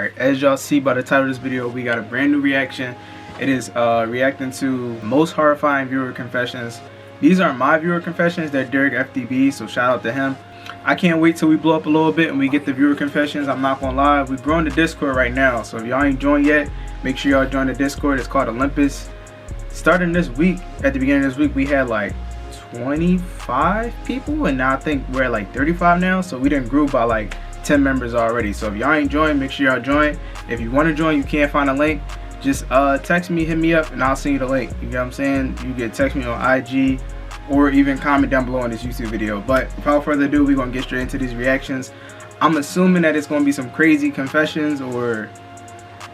Alright, as y'all see by the title of this video, we got a brand new reaction. It is reacting to most horrifying viewer confessions. These aren't my viewer confessions, they're Derek FDB, so shout out to him. I can't wait till we blow up a little bit and we get the viewer confessions. I'm not gonna lie, we're growing the Discord right now, so if y'all ain't joined yet, make sure y'all join the Discord. It's called Olympus. Starting this week, at the beginning of this week, we had like 25 people, and now I think we're at like 35 now, so we done grew by like 10 members already. So if y'all ain't joined, make sure y'all join. If you want to join, you can't find a link, just text me, hit me up, and I'll send you the link. You know what I'm saying? You can text me on IG or even comment down below on this YouTube video. But without further ado, we're gonna get straight into these reactions. I'm assuming that it's gonna be some crazy confessions, or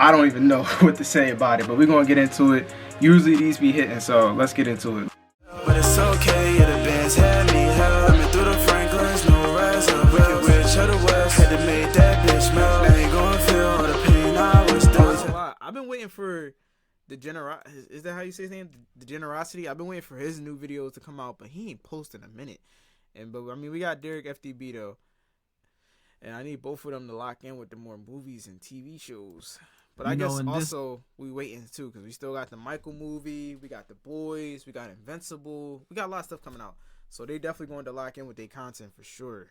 I don't even know what to say about it, but we're gonna get into it. Usually these be hitting, so let's get into it. But it's okay, yeah, the band's had me held. I mean, through the Franklins, no rise up. Wicked witch of the West, had to make that bitch melt. I ain't gonna feel all the pain I was doing. I've been waiting for the is that how you say his name? The Generosity. I've been waiting for his new videos to come out, but he ain't posted in a minute. But I mean, we got Derek FDB though, and I need both of them to lock in with the more movies and TV shows. But I guess also we waiting too, because we still got the Michael movie, we got The Boys, we got Invincible, we got a lot of stuff coming out. So they definitely going to lock in with their content for sure.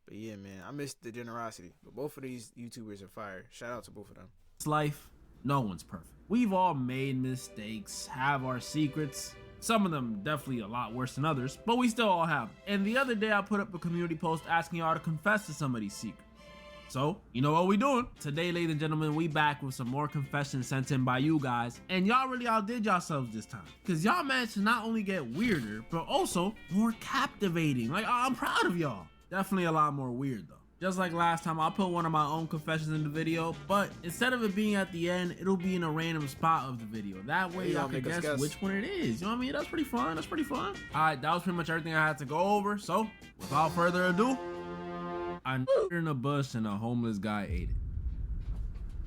But yeah, man, I missed the Generosity. But both of these YouTubers are fire. Shout out to both of them. It's life. No one's perfect. We've all made mistakes, have our secrets. Some of them definitely a lot worse than others, but we still all have them. And the other day I put up a community post asking y'all to confess to some of these secrets. So, you know what we doing? Today, ladies and gentlemen, we back with some more confessions sent in by you guys. And y'all really outdid yourselves this time, because y'all managed to not only get weirder, but also more captivating. Like, I'm proud of y'all. Definitely a lot more weird, though. Just like last time, I'll put one of my own confessions in the video, but instead of it being at the end, it'll be in a random spot of the video. That way, y'all can guess which one it is. You know what I mean? That's pretty fun. That's pretty fun. All right, that was pretty much everything I had to go over. So, without further ado, I in a bush and a homeless guy ate it.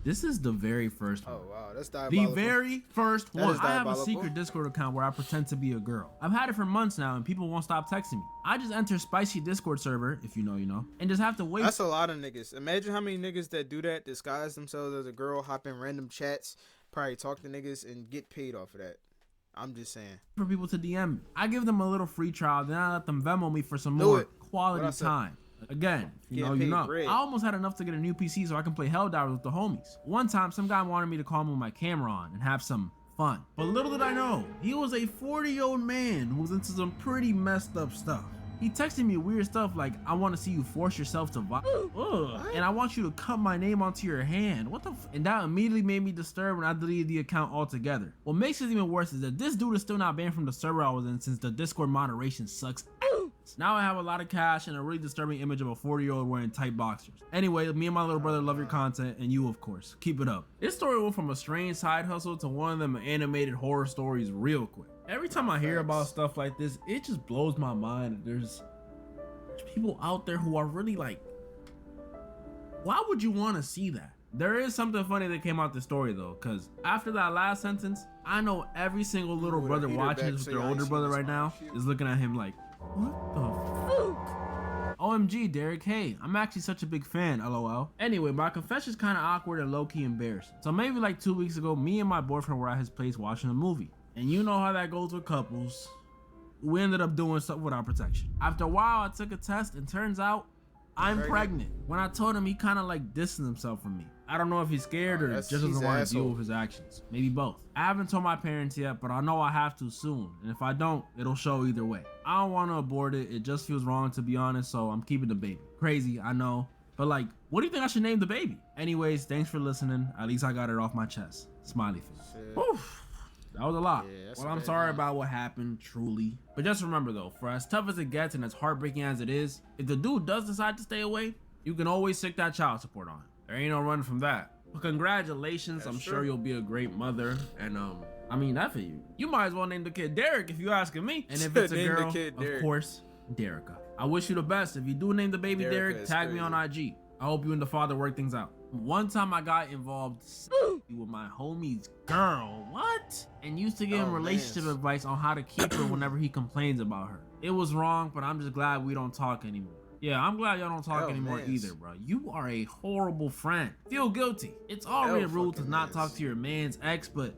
This is the very first one. Oh wow, that's diabolical. The very first one. I have a secret Discord account where I pretend to be a girl. I've had it for months now and people won't stop texting me. I just enter spicy Discord server, if you know, you know, and just have to wait. That's a lot of niggas. Imagine how many niggas that do that, disguise themselves as a girl, hop in random chats, probably talk to niggas and get paid off of that. I'm just saying. For people to DM me. I give them a little free trial, then I let them Venmo me for some more quality time. Again, you know. I almost had enough to get a new PC so I can play Helldivers with the homies. One time, some guy wanted me to call him with my camera on and have some fun. But little did I know, he was a 40-year-old man who was into some pretty messed up stuff. He texted me weird stuff like, I want to see you force yourself to and I want you to cut my name onto your hand. What the f? And that immediately made me disturbed and I deleted the account altogether. What makes it even worse is that this dude is still not banned from the server I was in since the Discord moderation sucks. Now I have a lot of cash and a really disturbing image of a 40-year-old wearing tight boxers. Anyway, me and my little brother love your content, and you of course. Keep it up. This story went from a strange side hustle to one of them animated horror stories real quick. Every time I hear about stuff like this, it just blows my mind. There's people out there who are really like, why would you want to see that? There is something funny that came out the story though, because after that last sentence, I know every single little brother watching this with their older brother right now is looking at him like, what the fuck? OMG, Derek, hey, I'm actually such a big fan, lol. Anyway, my confession's kind of awkward and low-key embarrassing. So maybe like 2 weeks ago, me and my boyfriend were at his place watching a movie. And you know how that goes with couples. We ended up doing something without protection. After a while, I took a test and turns out I'm pregnant. When I told him, he kind of like distanced himself from me. I don't know if he's scared or just doesn't want to deal with his actions. Maybe both. I haven't told my parents yet, but I know I have to soon. And if I don't, it'll show either way. I don't want to abort it. It just feels wrong to be honest, so I'm keeping the baby. Crazy, I know. But like, what do you think I should name the baby? Anyways, thanks for listening. At least I got it off my chest. Smiley face. Oof. That was a lot. Yeah, well, I'm sorry about what happened, truly. But just remember though, for as tough as it gets and as heartbreaking as it is, if the dude does decide to stay away, you can always stick that child support on. There ain't no running from that. But congratulations, I'm sure you'll be a great mother. And I mean that for you. You might as well name the kid Derek if you asking me. And if it's a girl, of course, Derica. I wish you the best. If you do name the baby Derek, tag me on IG. I hope you and the father work things out. One time I got involved with my homie's girl, and used to give him relationship advice on how to keep her whenever he complains about her. It was wrong, but I'm just glad we don't talk anymore. Yeah, I'm glad y'all don't talk anymore either, bro. You are a horrible friend. Feel guilty. It's already rude to not talk to your man's ex, but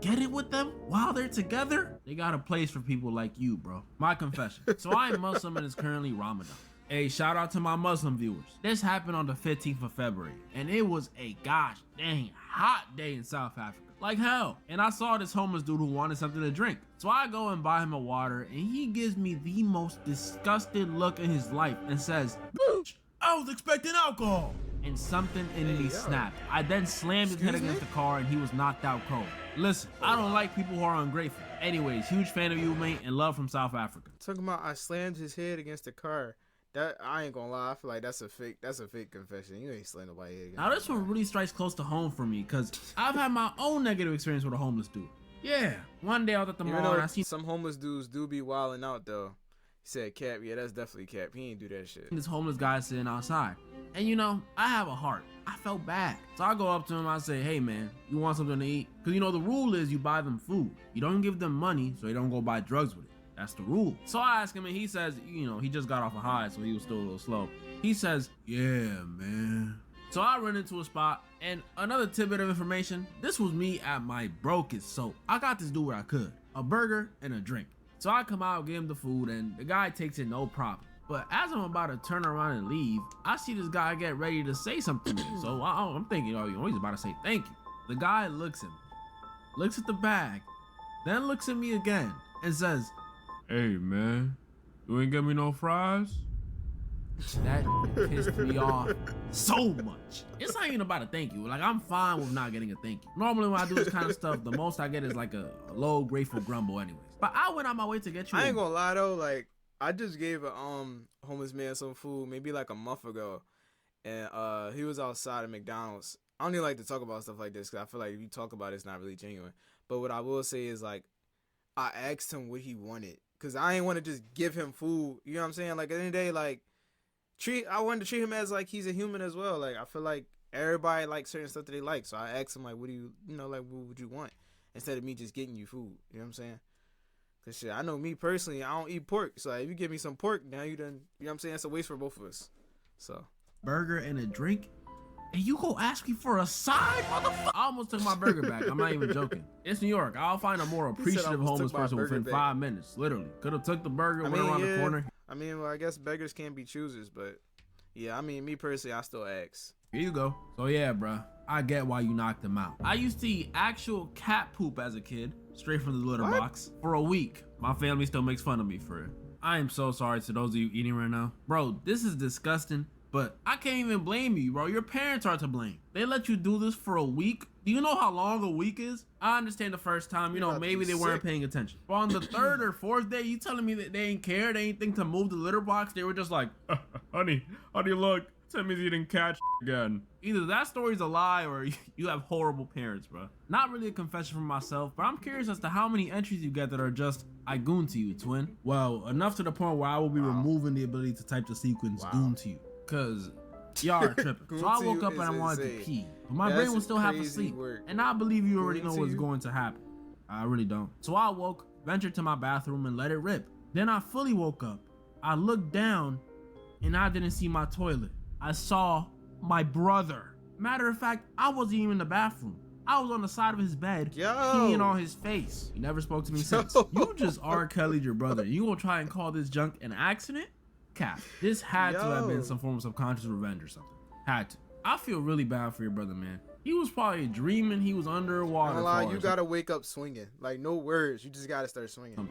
get it with them while they're together? They got a place for people like you, bro. My confession. So I am Muslim and it's currently Ramadan. Hey, shout out to my Muslim viewers. This happened on the 15th of February, and it was a gosh dang hot day in South Africa. Like hell. And I saw this homeless dude who wanted something to drink. So I go and buy him a water, and he gives me the most disgusted look in his life and says, "Bitch, I was expecting alcohol." And something in me snapped. I then slammed his head against the car and he was knocked out cold. Listen, I don't like people who are ungrateful. Anyways, huge fan of you, mate, and love from South Africa. Talking about I slammed his head against the car. That I ain't gonna lie, I feel like that's a fake confession. You ain't slammed nobody's head against Now this one really strikes close to home for me because I've had my own negative experience with a homeless dude. Yeah, one day I was at the mall and I seen some homeless dudes do be wilding out though. He said Cap, yeah, that's definitely Cap. He ain't do that shit. This homeless guy sitting outside. And you know, I have a heart. I felt bad. So I go up to him, I say, "Hey man, you want something to eat?" Because you know, the rule is you buy them food. You don't give them money so they don't go buy drugs with it. That's the rule. So I ask him and he says, you know, he just got off a high, so he was still a little slow. He says, "Yeah, man." So I run into a spot, and another tidbit of information, this was me at my brokest, so I got this dude where I could. A burger and a drink. So I come out, give him the food, and the guy takes it no problem. But as I'm about to turn around and leave, I see this guy get ready to say something to me. So I'm thinking, oh, you know, he's about to say thank you. The guy looks at me, looks at the bag, then looks at me again and says, "Hey man, you ain't get me no fries?" That pissed me off so much. It's not even about a thank you. Like, I'm fine with not getting a thank you. Normally when I do this kind of stuff, the most I get is like a low grateful grumble anyways. But I went on my way to get you. I ain't gonna lie though, like I just gave a homeless man some food maybe like a month ago, and he was outside of McDonald's. I don't even like to talk about stuff like this because I feel like if you talk about it, it's not really genuine. But what I will say is, like, I asked him what he wanted because I ain't want to just give him food. You know what I'm saying? Like, at the end of the day, like, I wanted to treat him as like he's a human as well. Like, I feel like everybody likes certain stuff that they like, so I asked him like, what do you know, like, what would you want, instead of me just getting you food. You know what I'm saying? Cause shit, I know me personally, I don't eat pork. So if you give me some pork, now you done, you know what I'm saying? It's a waste for both of us. So burger and a drink, and you go ask me for a side, motherfucker. I almost took my burger back. I'm not even joking. It's New York. I'll find a more appreciative homeless person within 5 minutes. Literally, could have took the burger, went around the corner. I mean, well, I guess beggars can't be choosers, but yeah, I mean, me personally, I still ask. Here you go. So yeah, bruh, I get why you knocked him out. I used to eat actual cat poop as a kid, straight from the litter box, for a week. My family still makes fun of me for it. I am so sorry to those of you eating right now. Bro, this is disgusting, but I can't even blame you, bro. Your parents are to blame. They let you do this for a week. Do you know how long a week is? I understand the first time, you know, maybe they weren't paying attention. But on the third or fourth day, you telling me that they ain't care, they ain't think to move the litter box? They were just like, honey, look, that means you didn't catch again. Either that story's a lie or you have horrible parents, bro. Not really a confession from myself, but I'm curious as to how many entries you get that are just, "I goon to you, twin." Well, enough to the point where I will be removing the ability to type the sequence goon to you, cause y'all are tripping. So I woke up and I wanted to pee, but my brain was still half asleep. And I believe you already know what's going to happen. I really don't. So I woke, ventured to my bathroom and let it rip. Then I fully woke up. I looked down and I didn't see my toilet. I saw my brother. Matter of fact, I wasn't even in the bathroom. I was on the side of his bed, peeing on his face. He never spoke to me since. You just R. Kelly'd your brother. You gonna try and call this junk an accident? Cap. This had to have been some form of subconscious revenge or something. Had to. I feel really bad for your brother, man. He was probably dreaming he was underwater. You gotta wake up swinging. Like, no words. You just gotta start swinging.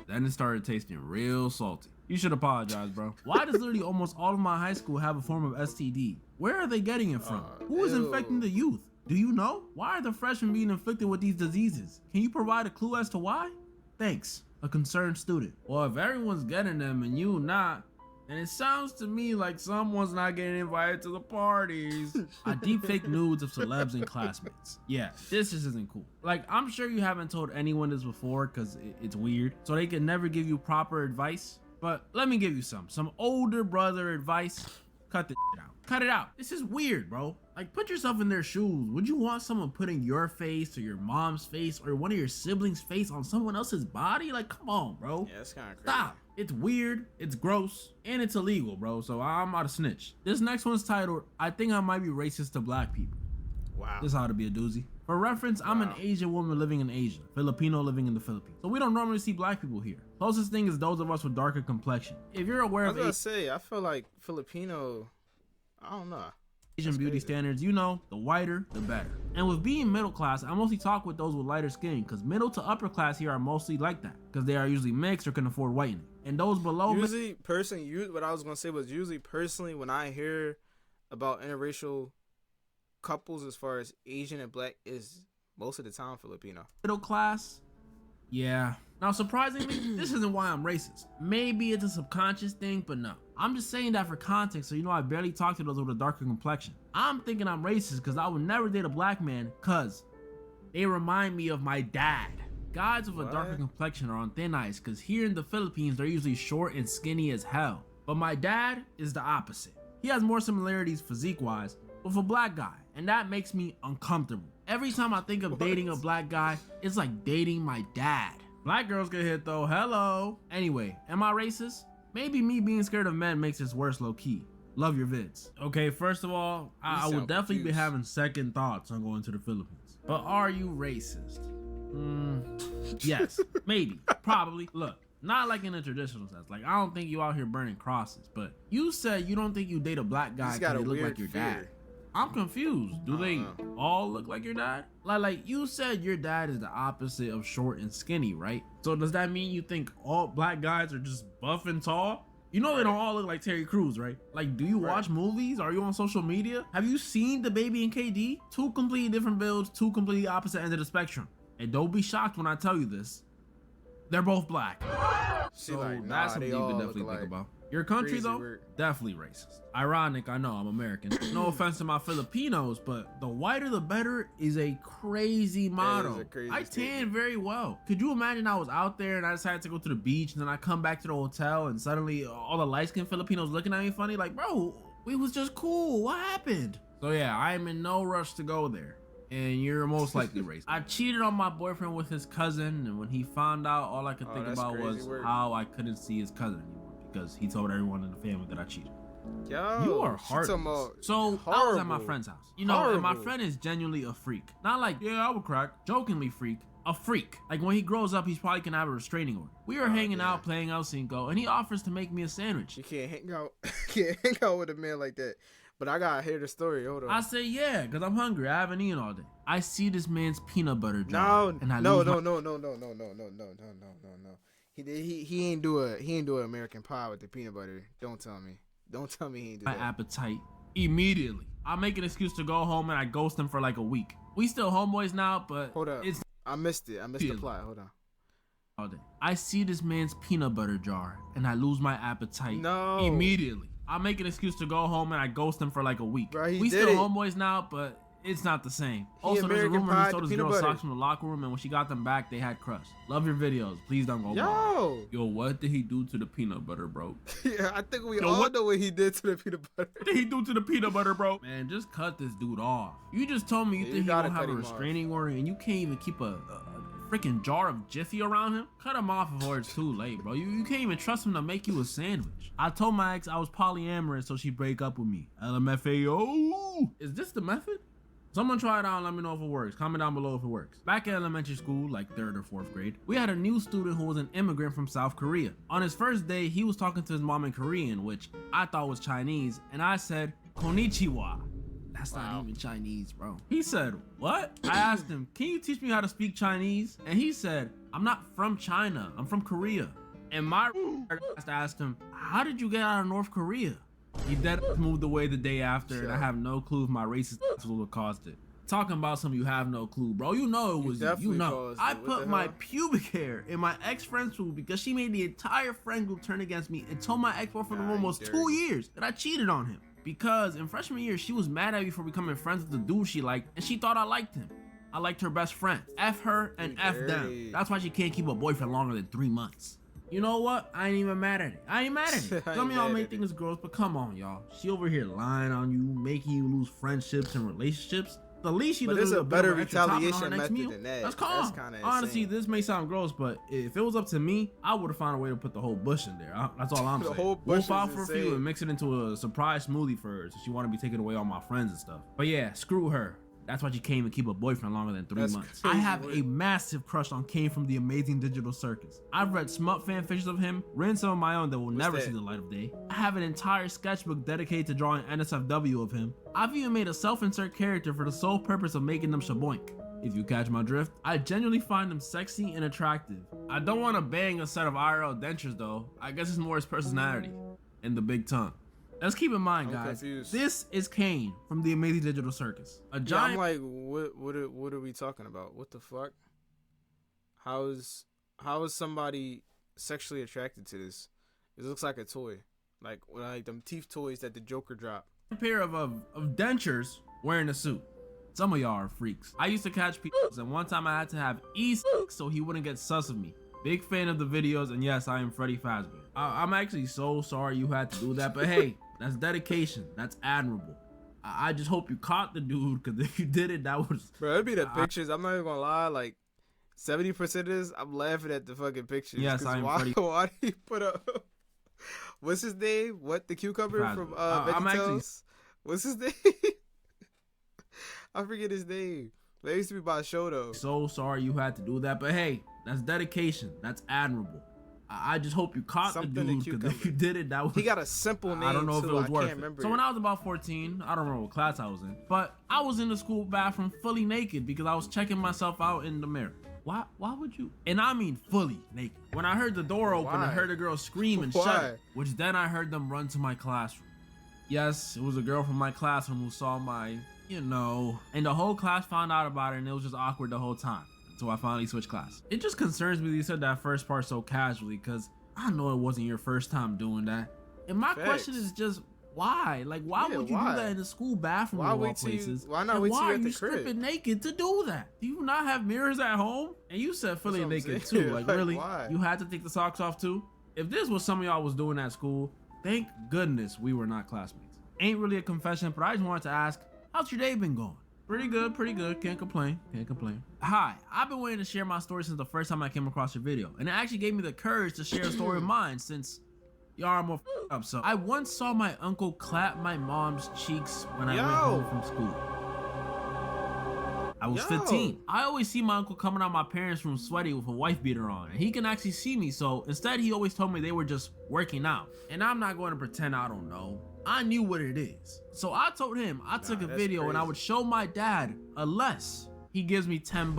Then it started tasting real salty. You should apologize, bro. Why does literally almost all of my high school have a form of STD? Where are they getting it from? Who is infecting the youth? Do you know? Why are the freshmen being inflicted with these diseases? Can you provide a clue as to why? Thanks, a concerned student. Well, if everyone's getting them and you not, and it sounds to me like someone's not getting invited to the parties. I deepfake nudes of celebs and classmates. Yeah, this just isn't cool. Like, I'm sure you haven't told anyone this before because it's weird, so they can never give you proper advice. But let me give you some older brother advice. Cut the shit out. Cut it out. This is weird, bro. Like, put yourself in their shoes. Would you want someone putting your face or your mom's face or one of your siblings' face on someone else's body? Like, come on, bro. Yeah, that's kind of crazy. Stop. It's weird, it's gross, and it's illegal, bro. So I'm out of snitch. This next one's titled, I think I might be racist to black people. Wow. This ought to be a doozy. For reference, I'm an Asian woman living in Asia, Filipino living in the Philippines. So we don't normally see black people here. Closest thing is those of us with darker complexion. If you're aware of I feel like Filipino, I don't know. Asian beauty standards, you know, the whiter, the better. And with being middle class, I mostly talk with those with lighter skin because middle to upper class here are mostly like that because they are usually mixed or can afford whitening. And those below usually, what I was gonna say was usually personally when I hear about interracial couples as far as Asian and black is most of the time Filipino. Middle class, yeah. Now surprisingly, this isn't why I'm racist. Maybe it's a subconscious thing, but no. I'm just saying that for context so you know I barely talk to those with a darker complexion. I'm thinking I'm racist because I would never date a black man because they remind me of my dad. Guys with a darker complexion are on thin ice because here in the Philippines they're usually short and skinny as hell. But my dad is the opposite. He has more similarities physique-wise with a black guy, and that makes me uncomfortable. Every time I think of dating a black guy, it's like dating my dad. Black girls get hit though, hello. Anyway, am I racist? Maybe me being scared of men makes this worse low-key. Love your vids. Okay, first of all, I would definitely be having second thoughts on going to the Philippines. But are you racist? Yes, maybe, probably. Look, not like in a traditional sense. Like, I don't think you out here burning crosses, but you said you don't think you date a black guy because they look like your dad. I'm confused. Do they all look like your dad? Like you said your dad is the opposite of short and skinny, right? So does that mean you think all black guys are just buff and tall? You know they don't all look like Terry Crews, right? Like, do you watch movies? Are you on social media? Have you seen the Baby and KD? Two completely different builds, two completely opposite ends of the spectrum. And don't be shocked when I tell you this. They're both black. So that's something you can definitely think about. Your country though, definitely racist. Ironic, I know, I'm American. No offense to my Filipinos, but the whiter the better is a crazy motto. I tan very well. Could you imagine I was out there and I decided to go to the beach and then I come back to the hotel and suddenly all the light-skinned Filipinos looking at me funny like, bro, we was just cool, what happened? So yeah, I am in no rush to go there. And you're most likely racist. I cheated on my boyfriend with his cousin, and when he found out, all I could think about was how I couldn't see his cousin anymore because he told everyone in the family that I cheated. Yo, you are heartless. So I was at my friend's house, you know, and my friend is genuinely a freak. Not like, yeah, I would crack, jokingly freak. A freak. Like when he grows up, he's probably gonna have a restraining order. We were hanging out playing El Cinco, and he offers to make me a sandwich. You can't hang out with a man like that. But I gotta hear the story. Hold on. I say yeah, because I'm hungry. I haven't eaten all day. I see this man's peanut butter jar. No. He ain't do an American pie with the peanut butter. Don't tell me he ain't do that. My appetite immediately. I make an excuse to go home and I ghost him for like a week. We still homeboys now, but hold up. I missed it. I missed the plot. Hold on. All day. I see this man's peanut butter jar and I lose my appetite immediately. I make an excuse to go home and I ghost him for like a week. Bro, we still homeboys now, but it's not the same. Also, there's a rumor he stole his girl's socks from the locker room, and when she got them back, they had crushed. Love your videos. Please don't go wrong. Yo, what did he do to the peanut butter, bro? Yeah, I think we all know what he did to the peanut butter. What did he do to the peanut butter, bro? Man, just cut this dude off. You just told me you think he don't have a restraining order, and you can't even keep a freaking jar of Jiffy around him? Cut him off before it's too late, bro. You can't even trust him to make you a sandwich. I told my ex I was polyamorous so she'd break up with me. LMFAO. Is this the method? Someone try it out and let me know if it works. Comment down below if it works. Back at elementary school, like 3rd or 4th grade, we had a new student who was an immigrant from South Korea. On his first day, he was talking to his mom in Korean, which I thought was Chinese, and I said, Konnichiwa. That's not even Chinese, bro. He said, what? I asked him, can you teach me how to speak Chinese? And he said, I'm not from China, I'm from Korea. And my asked him, how did you get out of North Korea? He dead moved away the day after, and I have no clue if my racist would have caused it. Talking about something you have no clue, bro. You know it was you know. I put my pubic hair in my ex-friend's food because she made the entire friend group turn against me and told my ex-boyfriend for almost 2 years that I cheated on him. Because in freshman year, she was mad at me for becoming friends with the dude she liked, and she thought I liked him. I liked her best friend. F her and F them. That's why she can't keep a boyfriend longer than 3 months. You know what? I ain't even mad at it. I ain't mad at it. Some of y'all may think it's gross, but come on, y'all. She over here lying on you, making you lose friendships and relationships. The least she does is a better retaliation method than that. That's calm. Honestly, this may sound gross, but if it was up to me, I would have found a way to put the whole bush in there. That's all I'm saying. We'll file for a few and mix it into a surprise smoothie for her, so she want to be taking away all my friends and stuff. But yeah, screw her. That's why she came and keep a boyfriend longer than 3 months. I have a massive crush on Kane from the Amazing Digital Circus. I've read smut fan fictions of him, written some of my own that will never see the light of day. I have an entire sketchbook dedicated to drawing NSFW of him. I've even made a self-insert character for the sole purpose of making them shaboink. If you catch my drift, I genuinely find them sexy and attractive. I don't want to bang a set of IRL dentures though. I guess it's more his personality and the big tongue. Let's keep in mind, guys, this is Kane from the Amazing Digital Circus. A giant. Yeah, I'm like, what are we talking about? What the fuck? How is somebody sexually attracted to this? It looks like a toy, like them teeth toys that the Joker dropped. A pair of dentures wearing a suit. Some of y'all are freaks. I used to catch people, and one time I had to have so he wouldn't get sus of me. Big fan of the videos, and yes, I am Freddy Fazbear. I'm actually so sorry you had to do that, but hey, that's dedication. That's admirable. I just hope you caught the dude, because if you did it, that was... Bro, it'd be the pictures. I'm not even gonna lie, like, 70% of this, I'm laughing at the fucking pictures. Yes, I am Freddy. Why do you put up... What's his name? What? The cucumber from VeggieTales? What's his name? I forget his name. They used to be by show, though. So sorry you had to do that, but hey, that's dedication. That's admirable. I just hope you caught the dude, because if you did it, that was... He got a simple name, I don't know if it was worth it. So when I was about 14, I don't remember what class I was in, but I was in the school bathroom fully naked because I was checking myself out in the mirror. Why would you? And I mean fully naked. When I heard the door open, I heard a girl scream and shut, which then I heard them run to my classroom. Yes, it was a girl from my classroom who saw my, and the whole class found out about it, and it was just awkward the whole time. So I finally switched class. It just concerns me that you said that first part so casually, because I know it wasn't your first time doing that. And my question is just, why? Like, why would you do that in the school bathroom of all places? Why not wait till you're at the crib? Why are you stripping naked to do that? Do you not have mirrors at home? And you said fully naked too. Like really? Why? You had to take the socks off too? If this was some of y'all was doing at school, thank goodness we were not classmates. Ain't really a confession, but I just wanted to ask, how's your day been going? Pretty good. Can't complain. Hi, I've been waiting to share my story since the first time I came across your video, and it actually gave me the courage to share a story of mine since y'all are more up. So I once saw my uncle clap my mom's cheeks when I went home from school. I was 15. I always see my uncle coming out my parents' room sweaty with a wife beater on, and he can actually see me, so instead he always told me they were just working out. And I'm not going to pretend I don't know. I knew what it is. So I told him I took a video and I would show my dad unless he gives me $10.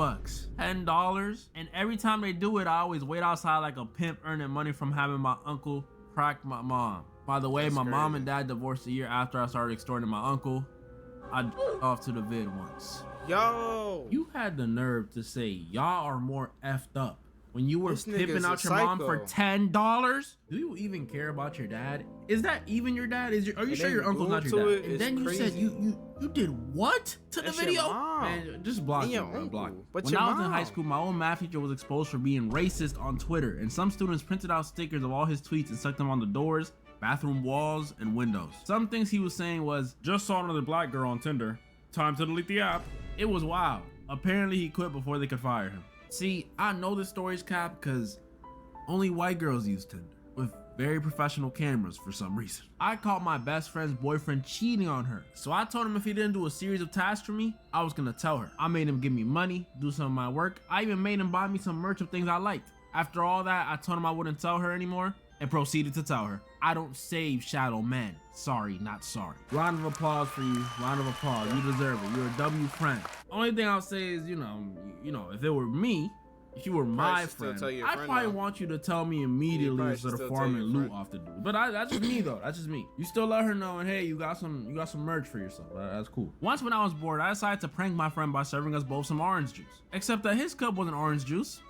$10. And every time they do it, I always wait outside like a pimp earning money from having my uncle crack my mom. By the way, my mom and dad divorced a year after I started extorting my uncle. I off to the vid once. Yo! You had the nerve to say y'all are more effed up when you were pimping out your mom for $10? Do you even care about your dad? Is that even your dad? Are you sure your uncle's not your dad? And then you said you did what to the video? Man, just block him, block him. When I was in high school, my old math teacher was exposed for being racist on Twitter, and some students printed out stickers of all his tweets and stuck them on the doors, bathroom walls, and windows. Some things he was saying was, just saw another black girl on Tinder. Time to delete the app. It was wild. Apparently he quit before they could fire him. See, I know this story's cap because only white girls use Tinder with very professional cameras for some reason. I caught my best friend's boyfriend cheating on her, so I told him if he didn't do a series of tasks for me, I was gonna tell her. I made him give me money, do some of my work. I even made him buy me some merch of things I liked. After all that, I told him I wouldn't tell her anymore and proceeded to tell her. I don't save shadow men. Sorry, not sorry. Round of applause for you. Round of applause. You deserve it. You're a W friend. Only thing I'll say is, you know, if it were me, if you were my friend, I'd probably want you to tell me immediately instead of farming loot off the dude. But that's just me though. That's just me. You still let her know, and hey, you got some merch for yourself. That's cool. Once when I was bored, I decided to prank my friend by serving us both some orange juice. Except that his cup wasn't orange juice.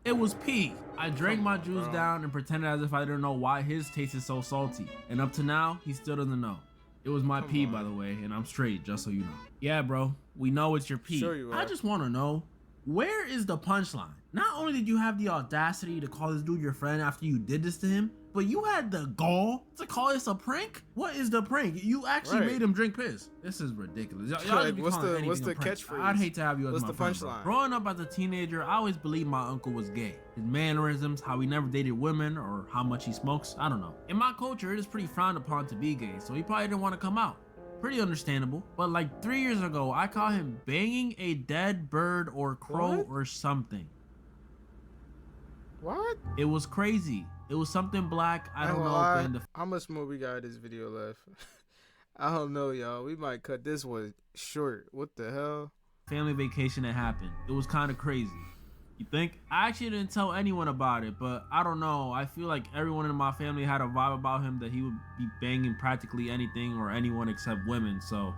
It was pee. I drank my juice down and pretended as if I didn't know why his tasted so salty. And up to now, he still doesn't know. It was my pee, by the way, and I'm straight, just so you know. Yeah, bro, we know it's your pee. Sure you are. I just want to know, Where is the punchline? Not only did you have the audacity to call this dude your friend after you did this to him, but you had the gall to call this a prank? What is the prank? You actually made him drink piss. This is ridiculous. Y'all Like, what's the catchphrase? I'd hate to have you as what's my the friend, punchline? Growing up as a teenager, I always believed my uncle was gay. His mannerisms, how he never dated women, or how much he smokes, I don't know. In my culture, it is pretty frowned upon to be gay, so he probably didn't want to come out. Pretty understandable. But like 3 years ago, I caught him banging a dead bird or crow or something. What? It was crazy. It was something black. I don't know. How much more we got of this video left? I don't know, y'all. We might cut this one short. What the hell? Family vacation that happened. It was kind of crazy. You think? I actually didn't tell anyone about it, but I don't know. I feel like everyone in my family had a vibe about him that he would be banging practically anything or anyone except women. So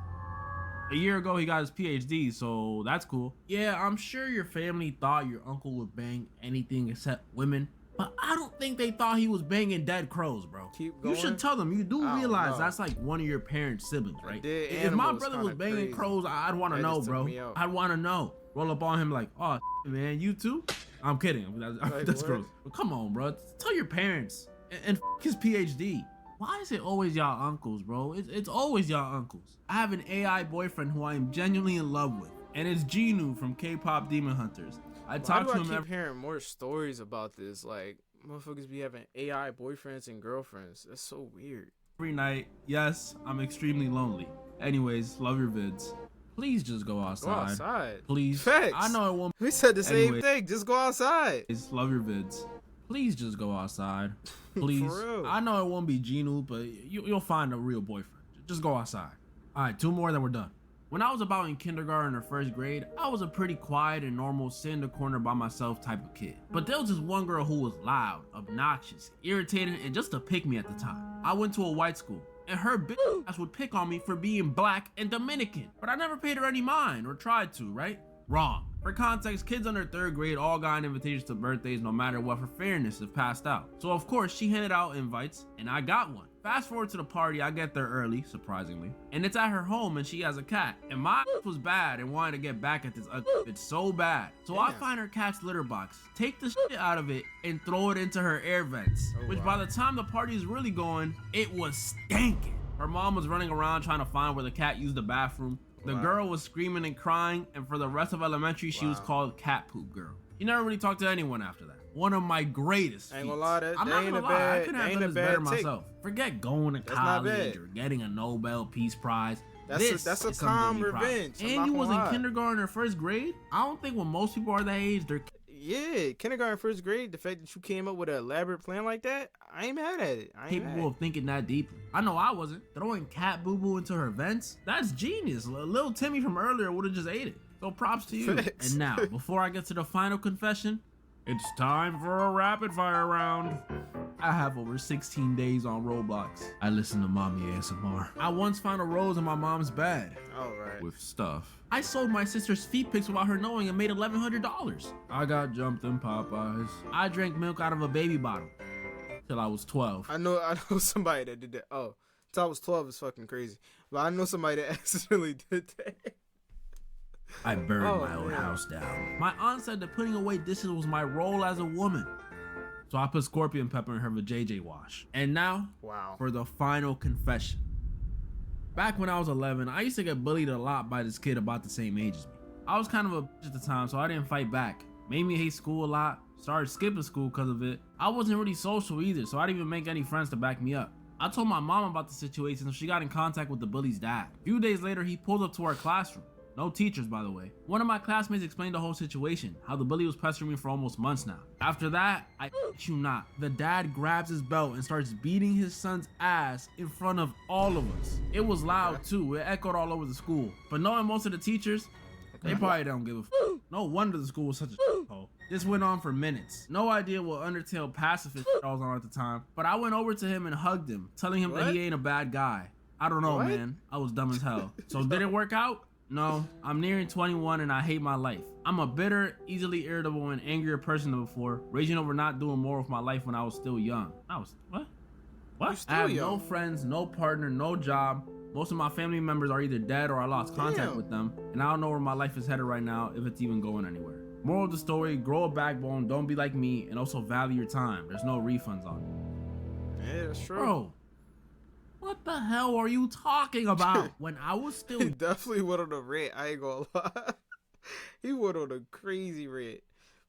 a year ago, he got his PhD, so that's cool. Yeah, I'm sure your family thought your uncle would bang anything except women, but I don't think they thought he was banging dead crows, bro. Keep going. You should tell them. You do realize that's like one of your parents' siblings, right? If my brother was banging crows, I'd want to know, bro. I'd want to know. Roll up on him like, oh, man, you too? I'm kidding. That's gross. But come on, bro. Tell your parents. And his PhD. Why is it always y'all uncles, bro? It's always y'all uncles. I have an AI boyfriend who I am genuinely in love with, and it's Genu from K-pop Demon Hunters. I talk to him. I keep hearing more stories about this. Like, motherfuckers be having AI boyfriends and girlfriends. That's so weird. Every night. Yes, I'm extremely lonely. Anyways, love your vids. Please just go outside. Go outside. Please. Facts. I know it won't. We said the same thing. Just go outside. Love your vids. Please just go outside. Please. For real. I know it won't be Genu, but you'll find a real boyfriend. Just go outside. All right, 2 more, then we're done. When I was about in kindergarten or 1st grade, I was a pretty quiet and normal, sit in the corner by myself type of kid. But there was this one girl who was loud, obnoxious, irritating, and just a pick me at the time. I went to a white school, and her bitch ass would pick on me for being black and Dominican. But I never paid her any mind, or tried to, right? Wrong. For context, kids under 3rd grade all got invitations to birthdays no matter what for fairness if passed out. So of course she handed out invites and I got one. Fast forward to the party, I get there early, surprisingly. And it's at her home and she has a cat. And my was bad and wanted to get back at this bitch so bad. So I find her cat's litter box, take the shit out of it and throw it into her air vents. Which by the time the party is really going, it was stinking. Her mom was running around trying to find where the cat used the bathroom. The girl was screaming and crying, and for the rest of elementary, she was called Cat Poop Girl. You never really talked to anyone after that. One of my greatest feats. I ain't gonna lie, I'm not gonna lie, I couldn't have done this better myself. Forget going to college or getting a Nobel Peace Prize. That's a calm revenge. And you was in kindergarten or 1st grade? I don't think when most people are that age, they're... Yeah, kindergarten, 1st grade, the fact that you came up with an elaborate plan like that, I ain't mad at it. Capable of thinking that deeply. I know I wasn't. Throwing cat boo-boo into her vents? That's genius. Little Timmy from earlier would have just ate it. So props to you. Thanks. And now, before I get to the final confession, it's time for a rapid fire round. I have over 16 days on Roblox. I listen to mommy ASMR. I once found a rose in my mom's bed. Alright. With stuff. I sold my sister's feet pics without her knowing and made $1,100. I got jumped in Popeyes. I drank milk out of a baby bottle till I was 12. I know somebody that did that. Oh, till I was 12 is fucking crazy. But I know somebody that accidentally did that. I burned my own house down. My aunt said that putting away dishes was my role as a woman. So I put scorpion pepper in her vajayjay wash. And now, for the final confession. Back when I was 11, I used to get bullied a lot by this kid about the same age as me. I was kind of a bitch at the time, so I didn't fight back. Made me hate school a lot. Started skipping school because of it. I wasn't really social either, so I didn't even make any friends to back me up. I told my mom about the situation, so she got in contact with the bully's dad. A few days later, he pulled up to our classroom. No teachers, by the way. One of my classmates explained the whole situation, how the bully was pestering me for almost months now. After that, I shit you not, the dad grabs his belt and starts beating his son's ass in front of all of us. It was loud too, it echoed all over the school. But knowing most of the teachers, they probably don't give a f. No wonder the school was such a hole. This went on for minutes. No idea what Undertale pacifist I was on at the time, but I went over to him and hugged him, telling him that he ain't a bad guy. I don't know, man. I was dumb as hell. So did it work out? No, I'm nearing 21 and I hate my life. I'm a bitter, easily irritable, and angrier person than before, raging over not doing more with my life when I was still young. What? I have no friends, no partner, no job. Most of my family members are either dead or I lost contact with them, and I don't know where my life is headed right now, if it's even going anywhere. Moral of the story, grow a backbone, don't be like me, and also value your time. There's no refunds on it. Yeah, that's true. Bro, what the hell are you talking about? When I was still... He definitely went on a rant, I ain't gonna lie. He went on a crazy rant.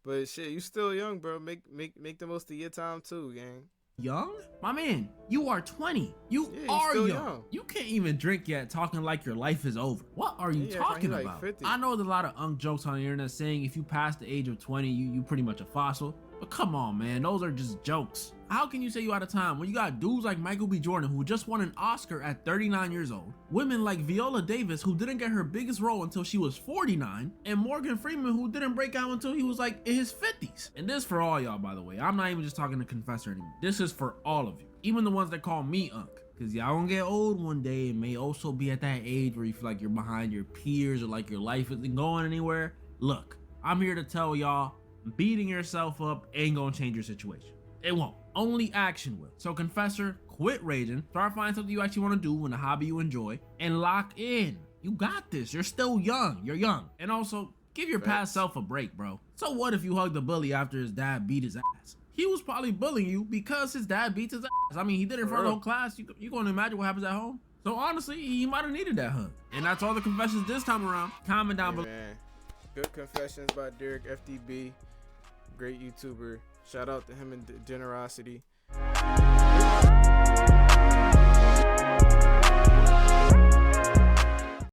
But shit, you still young, bro. Make the most of your time too, gang. Young? My man, you are 20. You are young. You can't even drink yet talking like your life is over. What are you talking about? Like I know there's a lot of jokes on the internet saying if you pass the age of 20, you pretty much a fossil. But come on, man, those are just jokes. How can you say you out of time when you got dudes like Michael B. Jordan who just won an Oscar at 39 years old, women like Viola Davis who didn't get her biggest role until she was 49, and Morgan Freeman who didn't break out until he was like in his 50s. And this for all y'all, by the way. I'm not even just talking to Confessor anymore. This is for all of you, even the ones that call me Unc. Cause y'all gonna get old one day and may also be at that age where you feel like you're behind your peers or like your life isn't going anywhere. Look, I'm here to tell y'all, beating yourself up ain't gonna change your situation. It won't. Only action will. So Confessor, quit raging, start finding something you actually want to do and a hobby you enjoy, and lock in. You got this. You're still young. You're young. And also, give your past self a break, bro. So what if you hugged a bully after his dad beat his ass? He was probably bullying you because his dad beats his ass. I mean, he did it in front of the whole class. You gonna imagine what happens at home? So honestly, he might have needed that hug. And that's all the confessions this time around. Comment down below. Man. Good confessions by Derek FDB. Great YouTuber. Shout out to him and Generosity.